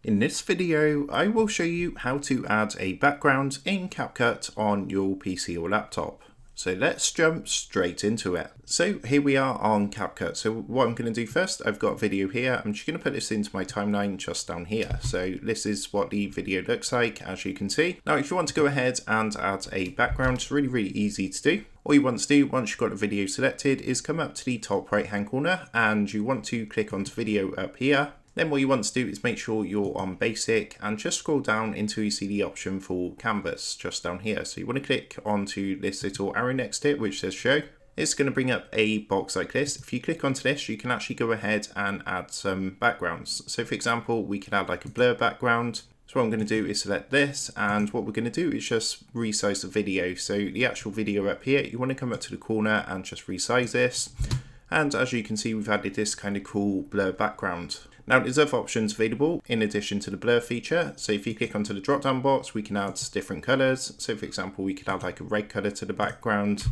In this video, I will show you how to add a background in Capcut on your PC or laptop. So let's jump straight into it. So here we are on Capcut. So what I'm going to do first, I've got a video here. I'm just going to put this into my timeline just down here. So this is what the video looks like, as you can see. Now, if you want to go ahead and add a background, it's really easy to do. All you want to do once you've got the video selected is come up to the top right hand corner and you want to click onto video up here. Then what you want to do is make sure you're on basic and just scroll down until you see the option for canvas just down here. So you want to click onto this little arrow next to it which says show. It's going to bring up a box like this. If you click onto this, you can actually go ahead and add some backgrounds. So for example, we can add like a blur background. So what I'm going to do is select this, and what we're going to do is just resize the video. So the actual video up here, you want to come up to the corner and just resize this. And as you can see, we've added this kind of cool blur background. Now there's other options available in addition to the blur feature. So if you click onto the drop down box, we can add different colors. So for example, we could add like a red color to the background,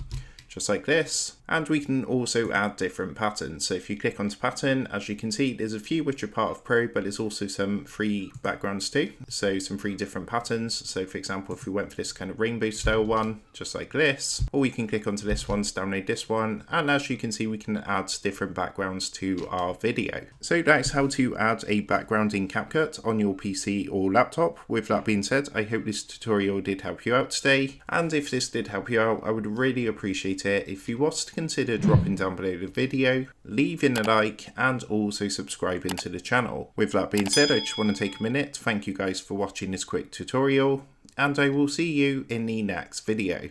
just like this. And we can also add different patterns. So if you click onto pattern, as you can see, there's a few which are part of Pro, but there's also some free backgrounds too. So some free different patterns. So for example, if we went for this kind of rainbow style one, just like this, or we can click onto this one to download this one. And as you can see, we can add different backgrounds to our video. So that's how to add a background in Capcut on your PC or laptop. With that being said, I hope this tutorial did help you out today. And if this did help you out, I would really appreciate it if you was to consider dropping down below the video, leaving a like, and also subscribing to the channel. With that being said, I just want to take a minute to thank you guys for watching this quick tutorial, and I will see you in the next video.